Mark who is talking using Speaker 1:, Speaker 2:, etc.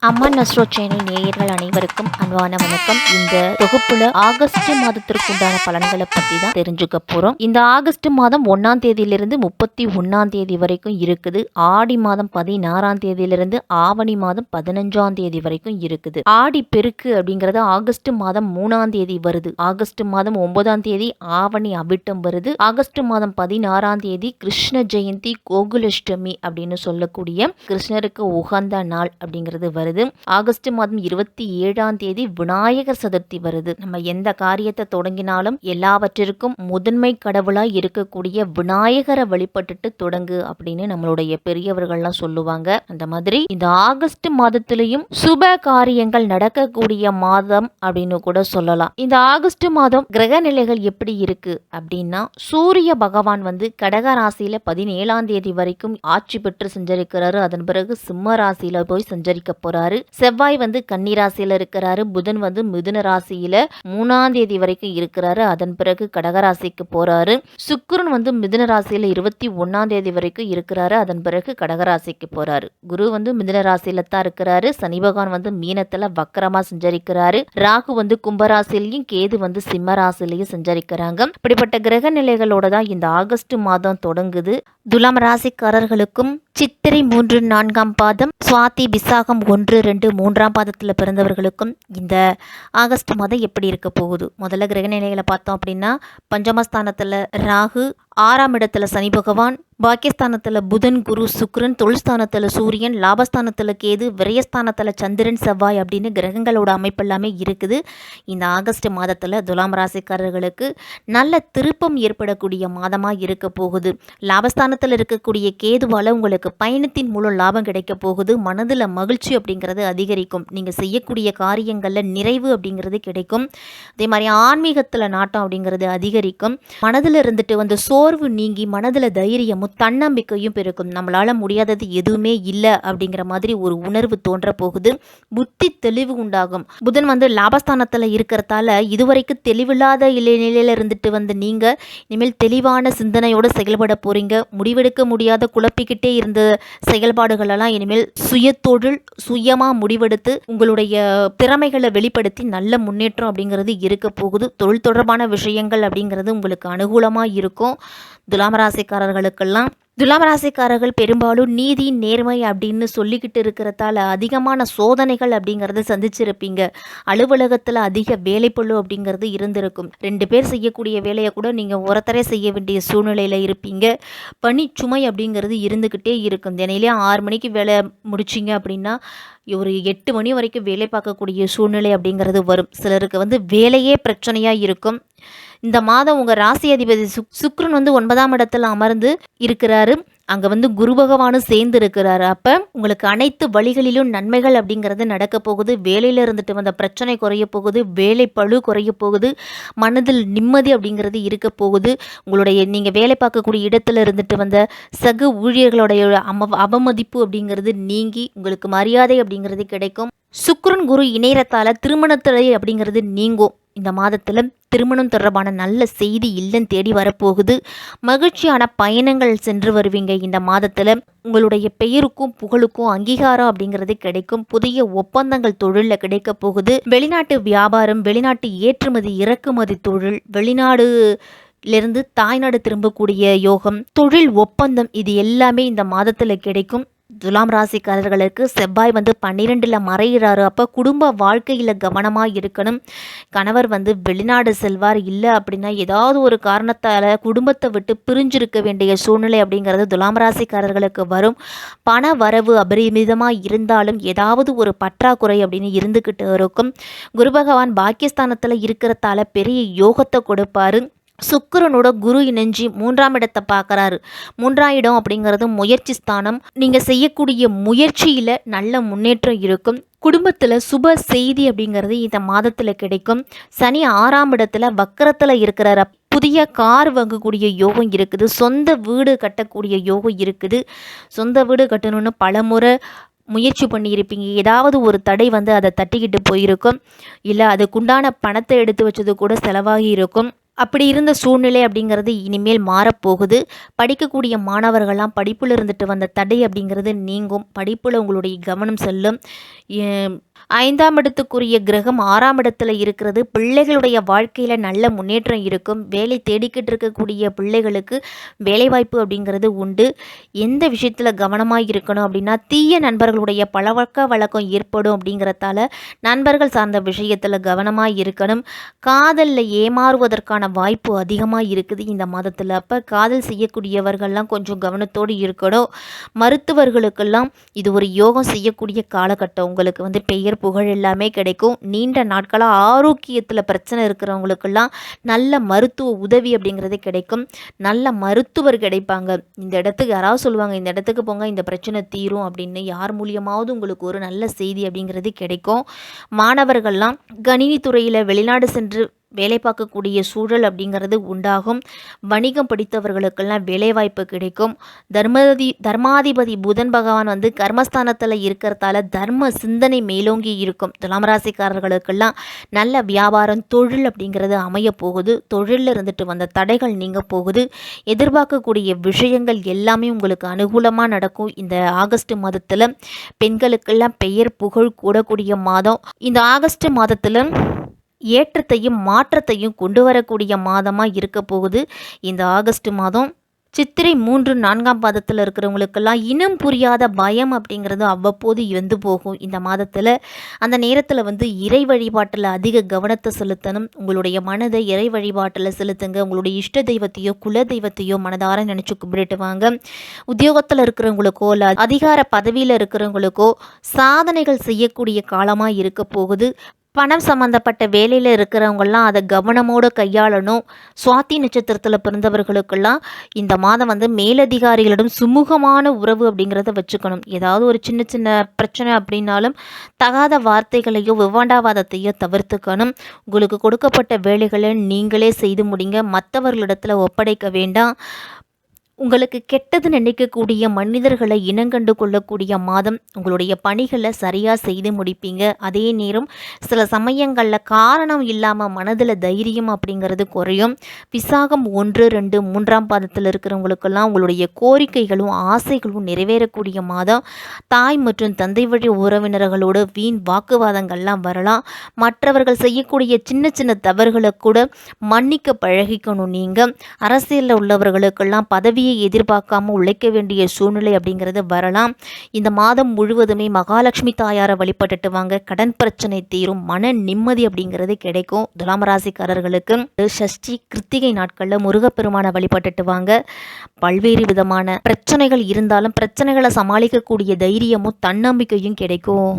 Speaker 1: அம்மன் astro channel நேயர்கள் அனைவருக்கும் அன்பான வணக்கம். இந்த தொகுப்புல ஆகஸ்ட் மாதத்திற்குண்டான பலன்களை பத்தி தான் தெரிஞ்சுக்க போறோம். இந்த ஆகஸ்ட் மாதம் 1ஆம் தேதியிலிருந்து 31ஆம் தேதி வரைக்கும் இருக்குது. ஆடி மாதம் 16ஆம் தேதியிலிருந்து ஆவணி மாதம் 15ஆம் தேதி வரைக்கும் இருக்குது. ஆடி பெருக்கு அப்படிங்கறது ஆகஸ்ட் மாதம் 3ஆம் தேதி வருது. ஆகஸ்ட் மாதம் 9ஆம் தேதி ஆவணி அவிட்டம் வருது. ஆகஸ்ட் மாதம் 16ஆம் தேதி கிருஷ்ண ஜெயந்தி கோகுலஷ்டமி அப்படின்னு சொல்லக்கூடிய கிருஷ்ணருக்கு உகந்த நாள் அப்படிங்கிறது வருது. ஆகஸ்ட் மாதம் 27ஆம் தேதி விநாயகர் சதுர்த்தி வருது. நம்ம எந்த காரியத்தை தொடங்கினாலும் எல்லாவற்றிற்கும் முதன்மை கடவுளாய் இருக்கக்கூடிய விநாயகரை வழிபட்டுட்டு தொடங்கு அப்படின்னு நம்மளுடைய பெரியவர்கள்லாம் சொல்லுவாங்க. அந்த மாதிரி இந்த ஆகஸ்ட் மாதத்திலையும் சுப காரியங்கள் நடக்கக்கூடிய மாதம் அப்படின்னு கூட சொல்லலாம். இந்த ஆகஸ்ட் மாதம் கிரக நிலைகள் எப்படி இருக்கு அப்படின்னா, சூரிய பகவான் கடக ராசியில 17ஆம் தேதி வரைக்கும் ஆட்சி பெற்று செஞ்சிருக்கிறாரு. அதன் பிறகு சிம்ம ராசியில போய் சஞ்சரிக்க போறாரு. செவ்வாய் கன்னி ராசியில இருக்கிறாரு. புதன் மிதுன ராசியில 3ஆம் தேதி வரைக்கும் இருக்கிறாரு. அதன் பிறகு கடகராசிக்கு போறாரு. சுக்கிரன் மிதுன ராசியில 21ஆம் தேதி வரைக்கும் இருக்கிறாரு. அதன் பிறகு கடகராசிக்கு போறாரு. குரு மிதுன ராசியில தான் இருக்கிறாரு. சனி பகவான் மீனத்துல வக்கரமா சஞ்சரிக்கிறாரு. ராகு கும்பராசிலையும் கேது சிம்ம ராசிலையும் சஞ்சரிக்கிறாங்க. இப்படிப்பட்ட கிரக நிலைகளோட தான் இந்த ஆகஸ்ட் மாதம் தொடங்குது. துலாம் ராசிக்காரர்களுக்கும் சித்திரை 3, 4ஆம் பாதம், சுவாதி, விசாகம் 1, 2, 3ஆம் பாதத்தில் பிறந்தவர்களுக்கும் இந்த ஆகஸ்ட் மாதம் எப்படி இருக்க போகுது? முதல்ல கிரக நிலைகளை பார்த்தோம் அப்படின்னா, பஞ்சமஸ்தானத்தில் ராகு, 6ஆம் இடத்துல சனி பகவான், பாக்கியஸ்தானத்தில் புதன், குரு, சுக்கிரன், தொழில்ஸ்தானத்தில் சூரியன், லாபஸ்தானத்தில் கேது, விரயஸ்தானத்தில் சந்திரன், செவ்வாய் அப்படின்னு கிரகங்களோட அமைப்பு எல்லாமே இருக்குது. இந்த ஆகஸ்ட் மாதத்தில் துலாம் ராசிக்காரர்களுக்கு நல்ல திருப்பம் ஏற்படக்கூடிய மாதமாக இருக்க போகுது. லாபஸ்தானத்தில் இருக்கக்கூடிய கேதுவால் உங்களுக்கு பயணத்தின் மூலம் லாபம் கிடைக்க போகுது. மனதில் மகிழ்ச்சி அப்படிங்கிறது அதிகரிக்கும். நீங்கள் செய்யக்கூடிய காரியங்களில் நிறைவு அப்படிங்கிறது கிடைக்கும். அதே மாதிரி ஆன்மீகத்தில் நாட்டம் அப்படிங்கிறது அதிகரிக்கும். மனதில் இருந்துட்டு சோர்வு நீங்கி மனதில் தைரியமும் தன்னம்பிக்கையும் பெருக்கும். நம்மளால முடியாதது எதுவுமே இல்லை அப்படிங்கிற மாதிரி ஒரு உணர்வு தோன்ற போகுது. புத்தி தெளிவு உண்டாகும். புதன் லாபஸ்தானத்தில் இருக்கிறதால இதுவரைக்கும் தெளிவில்லாத நிலையில இருந்துட்டு நீங்க இனிமேல் தெளிவான சிந்தனையோடு செயல்பட போறீங்க. முடிவெடுக்க முடியாத குழப்பிக்கிட்டே இருந்த செயல்பாடுகளெல்லாம் இனிமேல் சுய தொழில் சுயமா முடிவெடுத்து உங்களுடைய திறமைகளை வெளிப்படுத்தி நல்ல முன்னேற்றம் அப்படிங்கிறது இருக்க போகுது. தொழில் தொடர்பான விஷயங்கள் அப்படிங்கிறது உங்களுக்கு அனுகூலமா இருக்கும். துலாம் ராசிக்காரர்கள் பெரும்பாலும் நீதி நேர்மை அப்படின்னு சொல்லிக்கிட்டு இருக்கிறதால அதிகமான சோதனைகள் அப்படிங்கிறத சந்திச்சிருப்பீங்க. அலுவலகத்தில் அதிக வேலைப்பளு அப்படிங்கிறது இருந்திருக்கும். 2 பேர் செய்யக்கூடிய வேலையை கூட நீங்கள் ஒருத்தரே செய்ய வேண்டிய சூழ்நிலையில் இருப்பீங்க. பணி சுமை அப்படிங்கிறது இருந்துக்கிட்டே இருக்கும். தினையிலே 6 மணிக்கு வேலை முடிச்சிங்க அப்படின்னா ஒரு 8 மணி வரைக்கும் வேலை பார்க்கக்கூடிய சூழ்நிலை அப்படிங்கிறது வரும். சிலருக்கு வேலையே பிரச்சனையாக இருக்கும். இந்த மாதம் உங்கள் ராசி அதிபதி சுக்கிரன் 9ஆம் இடத்துல அமர்ந்து இருக்கிறாரு. அங்கே குரு பகவானும் சேர்ந்து இருக்கிறாரு. அப்போ உங்களுக்கு அனைத்து வழிகளிலும் நன்மைகள் அப்படிங்கிறது நடக்க போகுது. வேலையில் இருந்துட்டு வந்த பிரச்சனை குறைய போகுது. வேலை பளு குறைய போகுது. மனதில் நிம்மதி அப்படிங்கிறது இருக்க போகுது. நீங்கள் வேலை பார்க்கக்கூடிய இடத்துல இருந்துட்டு வந்த சக ஊழியர்களுடைய அவமதிப்பு அப்படிங்கிறது நீங்கி உங்களுக்கு மரியாதை அப்படிங்கிறது கிடைக்கும். சுக்கிரன் குரு இணையத்தால திருமணத்தடை அப்படிங்கிறது நீங்கும். இந்த மாதத்தில் திருமணம் தொடர்பான நல்ல செய்தி இல்லம் தேடி வரப்போகுது. மகிழ்ச்சியான பயணங்கள் சென்று வருவீங்க. இந்த மாதத்தில் உங்களுடைய பெயருக்கும் புகழுக்கும் அங்கீகாரம் அப்படிங்கிறது கிடைக்கும். புதிய ஒப்பந்தங்கள் தொழிலில் கிடைக்க போகுது. வெளிநாட்டு வியாபாரம், வெளிநாட்டு ஏற்றுமதி இறக்குமதி தொழில், வெளிநாடுலேருந்து தாய்நாடு திரும்பக்கூடிய யோகம், தொழில் ஒப்பந்தம், இது எல்லாமே இந்த மாதத்தில் கிடைக்கும். துலாம் ராசிக்காரர்களுக்கு செவ்வாய் 12ல் மறைகிறாரு. அப்போ குடும்ப வாழ்க்கையில் கவனமாக இருக்கணும். கணவர் வெளிநாடு செல்வார். இல்லை அப்படின்னா ஏதாவது ஒரு காரணத்தால் குடும்பத்தை விட்டு பிரிஞ்சிருக்க வேண்டிய சூழ்நிலை அப்படிங்கிறது துலாம் ராசிக்காரர்களுக்கு வரும். பண வரவு அபரிமிதமாக இருந்தாலும் ஏதாவது ஒரு பற்றாக்குறை அப்படின்னு இருந்துக்கிட்டு இருக்கும். குரு பகவான் பாக்கியஸ்தானத்தில் இருக்கிறதால பெரிய யோகத்தை கொடுப்பாரு. சுக்கிரனோட குரு இணைஞ்சி 3ஆம் இடத்தை பார்க்குறாரு. 3ஆம் இடம் அப்படிங்கிறது முயற்சி ஸ்தானம். நீங்கள் செய்யக்கூடிய முயற்சியில் நல்ல முன்னேற்றம் இருக்கும். குடும்பத்தில் சுப செய்தி அப்படிங்கிறது இந்த மாதத்தில் கிடைக்கும். சனி 6ஆம் இடத்துல வக்கரத்தில் இருக்கிறார். புதிய கார் வாங்கக்கூடிய யோகம் இருக்குது. சொந்த வீடு கட்டக்கூடிய யோகம் இருக்குது. சொந்த வீடு கட்டணும்னு பலமுறை முயற்சி பண்ணியிருப்பீங்க. ஏதாவது ஒரு தடை அதை தட்டிக்கிட்டு போயிருக்கும். இல்லை அதுக்குண்டான பணத்தை எடுத்து வச்சது கூட செலவாகி இருக்கும். அப்படி இருந்த சூழ்நிலை அப்படிங்கிறது இனிமேல் மாறப்போகுது. படிக்கக்கூடிய மாணவர்கள்லாம் படிப்பில் இருந்துட்டு வந்த தடை அப்படிங்கிறது நீங்கும். படிப்பில் உங்களுடைய கவனம் செல்லும். 5ஆம் இடத்துக்குரிய கிரகம் 6ஆம் இடத்துல இருக்கிறது. பிள்ளைகளுடைய வாழ்க்கையில் நல்ல முன்னேற்றம் இருக்கும். வேலை தேடிக்கிட்டு இருக்கக்கூடிய பிள்ளைகளுக்கு வேலைவாய்ப்பு அப்படிங்கிறது உண்டு. எந்த விஷயத்தில் கவனமாக இருக்கணும் அப்படின்னா, தீய நண்பர்களுடைய பழக்க வழக்கம் ஏற்படும் அப்படிங்கிறதால நண்பர்கள் சார்ந்த விஷயத்தில் கவனமாக இருக்கணும். காதலில் ஏமாறுவதற்கான வாய்ப்பு அதிகமாக இருக்குது இந்த மாதத்தில். அப்போ காதல் செய்யக்கூடியவர்கள்லாம் கொஞ்சம் கவனத்தோடு இருக்கணும். மருத்துவர்களுக்கெல்லாம் இது ஒரு யோகம் செய்யக்கூடிய காலகட்டம். உங்களுக்கு பெயர் புகழ் எல்லாமே கிடைக்கும். நீண்ட நாட்களாக ஆரோக்கியத்தில் பிரச்சனை இருக்கிறவங்களுக்கெல்லாம் நல்ல மருத்துவ உதவி அப்படிங்கிறது கிடைக்கும். நல்ல மருத்துவர் கிடைப்பாங்க. இந்த இடத்துக்கு யாராவது சொல்லுவாங்க, இந்த இடத்துக்கு போங்க, இந்த பிரச்சனை தீரும் அப்படின்னு. யார் மூலியமாவது உங்களுக்கு ஒரு நல்ல செய்தி அப்படிங்கிறது கிடைக்கும். மாணவர்கள்லாம் கணினி துறையில் வெளிநாடு சென்று வேலை பார்க்கக்கூடிய சூழல் அப்படிங்கிறது உண்டாகும். வணிகம் படித்தவர்களுக்கெல்லாம் வேலைவாய்ப்பு கிடைக்கும். தர்மாதிபதி புதன் பகவான் கர்மஸ்தானத்தில் இருக்கிறதால தர்ம சிந்தனை மேலோங்கி இருக்கும். துலாம் ராசிக்காரர்களுக்கெல்லாம் நல்ல வியாபாரம் தொழில் அப்படிங்கிறது அமைய போகுது. தொழிலில் இருந்துட்டு வந்த தடைகள் நீங்க போகுது. எதிர்பார்க்கக்கூடிய விஷயங்கள் எல்லாமே உங்களுக்கு அனுகூலமாக நடக்கும். இந்த ஆகஸ்ட் மாதத்தில் பெண்களுக்கெல்லாம் பெயர் புகழ் கூடக்கூடிய மாதம். இந்த ஆகஸ்ட் மாதத்தில் ஏற்றத்தையும் மாற்றத்தையும் கொண்டு வரக்கூடிய மாதமாக இருக்க போகுது இந்த ஆகஸ்ட் மாதம். சித்திரை 3, 4ஆம் பாதத்தில் இருக்கிறவங்களுக்கெல்லாம் இனம் புரியாத பயம் அப்படிங்கிறது அவ்வப்போது வந்து போகும் இந்த மாதத்தில். அந்த நேரத்தில் இறை வழிபாட்டில் அதிக கவனத்தை செலுத்தணும். உங்களுடைய மனதை இறை வழிபாட்டில் செலுத்துங்க. உங்களுடைய இஷ்ட தெய்வத்தையோ குல தெய்வத்தையோ மனதார நினச்சி கும்பிட்டு வாங்க. உத்தியோகத்தில் இருக்கிறவங்களுக்கோ இல்லை அதிகார பதவியில் இருக்கிறவங்களுக்கோ சாதனைகள் செய்யக்கூடிய காலமாக இருக்க போகுது. பணம் சம்மந்தப்பட்ட வேலையில் இருக்கிறவங்கெல்லாம் அதை கவனமோடு கையாளணும். சுவாதி நட்சத்திரத்தில் பிறந்தவர்களுக்கெல்லாம் இந்த மாதம் மேலதிகாரிகளிடம் சுமூகமான உறவு அப்படிங்கிறத வச்சுக்கணும். ஏதாவது ஒரு சின்ன சின்ன பிரச்சனை அப்படின்னாலும் தகாத வார்த்தைகளையோ விவாண்டாவாதத்தையோ தவிர்த்துக்கணும். உங்களுக்கு கொடுக்கப்பட்ட வேலைகளை நீங்களே செய்து முடிங்க. மற்றவர்களிடத்தில் ஒப்படைக்க வேண்டாம். உங்களுக்கு கெட்டது நினைக்கக்கூடிய மனிதர்களை இனங்கண்டு கொள்ளக்கூடிய மாதம். உங்களுடைய பணிகளை சரியாக செய்து முடிப்பீங்க. அதே நேரம் சில சமயங்களில் காரணம் இல்லாமல் மனதில் தைரியம் அப்படிங்கிறது குறையும். விசாகம் 1, 2, 3ஆம் பாதத்தில் இருக்கிறவங்களுக்கெல்லாம் உங்களுடைய கோரிக்கைகளும் ஆசைகளும் நிறைவேறக்கூடிய மாதம். தாய் மற்றும் தந்தை வழி உறவினர்களோடு வீண் வாக்குவாதங்கள்லாம் வரலாம். மற்றவர்கள் செய்யக்கூடிய சின்ன சின்ன தவறுகளை கூட மன்னிக்க பழகிக்கணும். நீங்கள் அரசியலில் உள்ளவர்களுக்கெல்லாம் பதவியை எதிர்பார்க்காம உழைக்க வேண்டிய சூழ்நிலை அப்படிங்கிறது வரலாம். இந்த மாதம் முழுவதுமே மகாலட்சுமி தாயாரை வழிபட்டுட்டு வாங்க. கடன் பிரச்சனை தீரும். மன நிம்மதி அப்படிங்கிறது கிடைக்கும். துலாம் ராசிக்காரர்களுக்கு சஷ்டி கிருத்திகை நாட்களில் முருகப்பெருமானை வழிபட்டுட்டு வாங்க. பல்வேறு விதமான பிரச்சனைகள் இருந்தாலும் பிரச்சனைகளை சமாளிக்கக்கூடிய தைரியமும் தன்னம்பிக்கையும் கிடைக்கும்.